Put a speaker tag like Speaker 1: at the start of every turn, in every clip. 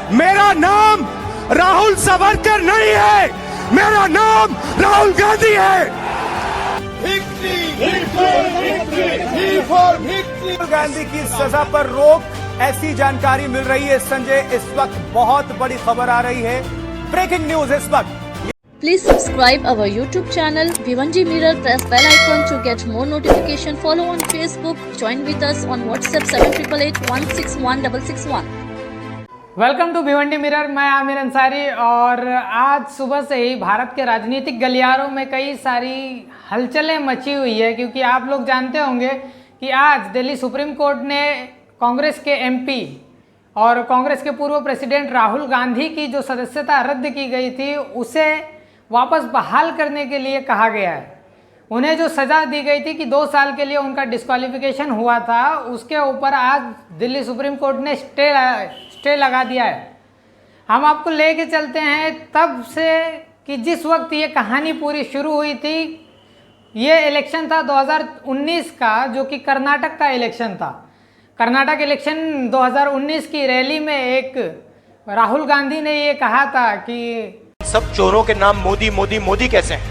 Speaker 1: मेरा नाम राहुल सावरकर नहीं है, मेरा नाम राहुल गांधी है।
Speaker 2: राहुल गांधी की सजा पर रोक, ऐसी जानकारी मिल रही है संजय। इस वक्त बहुत बड़ी खबर आ रही है, ब्रेकिंग न्यूज इस वक्त।
Speaker 3: Please subscribe our YouTube channel Bhiwanji Mirror. Press bell icon to get more notification. Follow on Facebook. Join with us on WhatsApp 7888161661.
Speaker 4: Welcome to Bhiwandi Mirror. मैं आमिर अंसारी। और आज सुबह से ही भारत के राजनीतिक गलियारों में कई सारी हलचलें मची हुई है, क्योंकि आप लोग जानते होंगे कि आज दिल्ली सुप्रीम कोर्ट ने कांग्रेस के एमपी और कांग्रेस के पूर्व प्रेसिडेंट राहुल गांधी की जो सदस्यता रद्द की गई थी उसे वापस बहाल करने के लिए कहा गया है। उन्हें जो सज़ा दी गई थी कि 2 साल के लिए उनका डिस्क्वालिफिकेशन हुआ था, उसके ऊपर आज दिल्ली सुप्रीम कोर्ट ने स्टे लगा दिया है। हम आपको लेके चलते हैं तब से कि जिस वक्त ये कहानी पूरी शुरू हुई थी। ये इलेक्शन था 2019 का, जो कि कर्नाटक का इलेक्शन था। कर्नाटक इलेक्शन 2019 की रैली में एक राहुल गांधी ने ये कहा था कि
Speaker 1: सब चोरों के नाम मोदी मोदी मोदी कैसे हैं?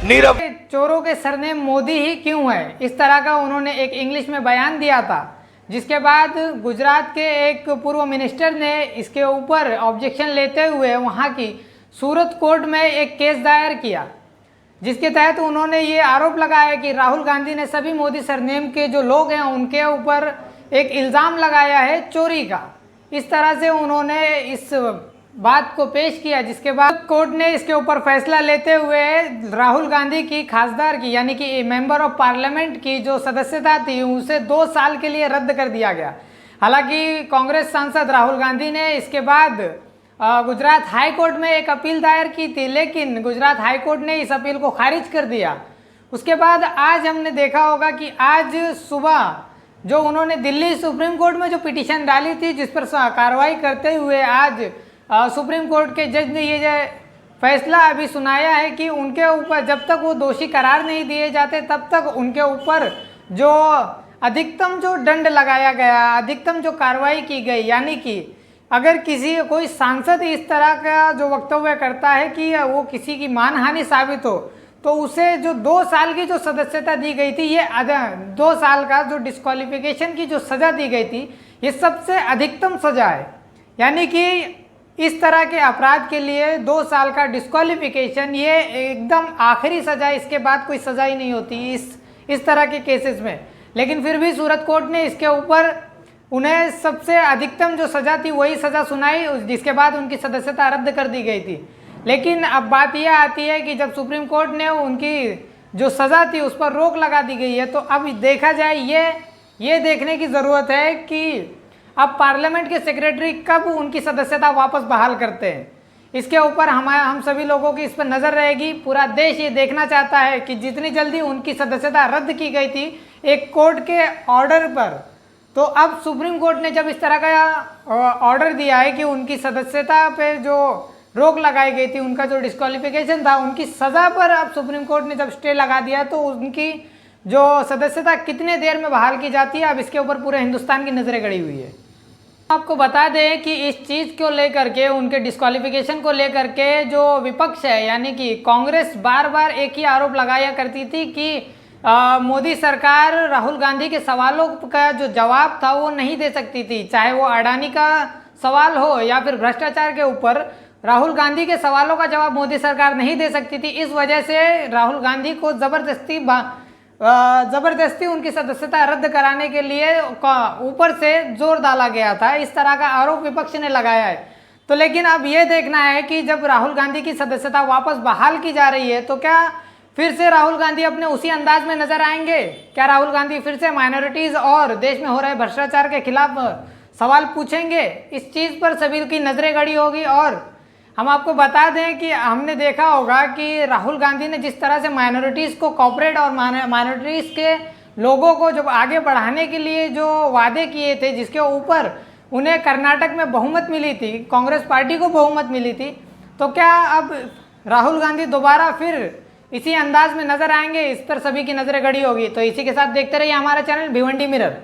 Speaker 1: नीरव
Speaker 4: चोरों के सरनेम मोदी ही क्यों है, इस तरह का उन्होंने एक इंग्लिश में बयान दिया था। जिसके बाद गुजरात के एक पूर्व मिनिस्टर ने इसके ऊपर ऑब्जेक्शन लेते हुए वहां की सूरत कोर्ट में एक केस दायर किया, जिसके तहत उन्होंने ये आरोप लगाया कि राहुल गांधी ने सभी मोदी सरनेम के जो लोग हैं उनके ऊपर एक इल्ज़ाम लगाया है चोरी का। इस तरह से उन्होंने इस बात को पेश किया, जिसके बाद कोर्ट ने इसके ऊपर फैसला लेते हुए राहुल गांधी की खासदार की यानी कि मेंबर ऑफ पार्लियामेंट की जो सदस्यता थी उसे 2 साल के लिए रद्द कर दिया गया। हालांकि कांग्रेस सांसद राहुल गांधी ने इसके बाद गुजरात हाई कोर्ट में एक अपील दायर की थी, लेकिन गुजरात हाई कोर्ट ने इस अपील को खारिज कर दिया। उसके बाद आज हमने देखा होगा कि आज सुबह जो उन्होंने दिल्ली सुप्रीम कोर्ट में जो पिटीशन डाली थी, जिस पर कार्रवाई करते हुए आज सुप्रीम कोर्ट के जज ने ये फैसला अभी सुनाया है कि उनके ऊपर जब तक वो दोषी करार नहीं दिए जाते तब तक उनके ऊपर जो अधिकतम जो दंड लगाया गया, अधिकतम जो कार्रवाई की गई, यानी कि अगर कोई सांसद इस तरह का जो वक्तव्य करता है कि वो किसी की मानहानि साबित हो, तो उसे जो 2 साल की जो सदस्यता दी गई थी, ये 2 साल का जो डिस्क्वालिफिकेशन की जो सज़ा दी गई थी, ये सबसे अधिकतम सज़ा है। यानी कि इस तरह के अपराध के लिए 2 साल का डिस्क्वालिफिकेशन ये एकदम आखिरी सज़ा, इसके बाद कोई सज़ा ही नहीं होती इस तरह के केसेस में। लेकिन फिर भी सूरत कोर्ट ने इसके ऊपर उन्हें सबसे अधिकतम जो सज़ा थी वही सज़ा सुनाई, जिसके बाद उनकी सदस्यता रद्द कर दी गई थी। लेकिन अब बात यह आती है कि जब सुप्रीम कोर्ट ने उनकी जो सज़ा थी उस पर रोक लगा दी गई है, तो अब देखा जाए ये देखने की ज़रूरत है कि अब पार्लियामेंट के सेक्रेटरी कब उनकी सदस्यता वापस बहाल करते हैं। इसके ऊपर हम सभी लोगों की इस पर नज़र रहेगी। पूरा देश ये देखना चाहता है कि जितनी जल्दी उनकी सदस्यता रद्द की गई थी एक कोर्ट के ऑर्डर पर, तो अब सुप्रीम कोर्ट ने जब इस तरह का ऑर्डर दिया है कि उनकी सदस्यता पे जो रोक लगाई गई थी, उनका जो डिस्क्वालिफिकेशन था, उनकी सज़ा पर अब सुप्रीम कोर्ट ने जब स्टे लगा दिया, तो उनकी जो सदस्यता कितने देर में बहाल की जाती है, अब इसके ऊपर पूरे हिंदुस्तान की नज़रें गड़ी हुई है। आपको बता दें कि इस चीज़ को लेकर के, उनके डिस्क्वालिफिकेशन को लेकर के जो विपक्ष है यानी कि कांग्रेस बार बार एक ही आरोप लगाया करती थी कि मोदी सरकार राहुल गांधी के सवालों का जो जवाब था वो नहीं दे सकती थी, चाहे वो अडानी का सवाल हो या फिर भ्रष्टाचार के ऊपर राहुल गांधी के सवालों का जवाब मोदी सरकार नहीं दे सकती थी। इस वजह से राहुल गांधी को ज़बरदस्ती उनकी सदस्यता रद्द कराने के लिए ऊपर से जोर डाला गया था, इस तरह का आरोप विपक्ष ने लगाया है। तो लेकिन अब ये देखना है कि जब राहुल गांधी की सदस्यता वापस बहाल की जा रही है, तो क्या फिर से राहुल गांधी अपने उसी अंदाज में नजर आएंगे? क्या राहुल गांधी फिर से माइनॉरिटीज़ और देश में हो रहे भ्रष्टाचार के खिलाफ सवाल पूछेंगे? इस चीज़ पर सभी की नज़रें गड़ी होगी। और हम आपको बता दें कि हमने देखा होगा कि राहुल गांधी ने जिस तरह से माइनॉरिटीज़ को कॉर्पोरेट और माइनॉरिटीज़ के लोगों को जब आगे बढ़ाने के लिए जो वादे किए थे, जिसके ऊपर उन्हें कर्नाटक में बहुमत मिली थी, कांग्रेस पार्टी को बहुमत मिली थी, तो क्या अब राहुल गांधी दोबारा फिर इसी अंदाज में नजर आएंगे? इस पर सभी की नज़रें गड़ी होगी। तो इसी के साथ देखते रहिए हमारा चैनल भिवंडी मिरर।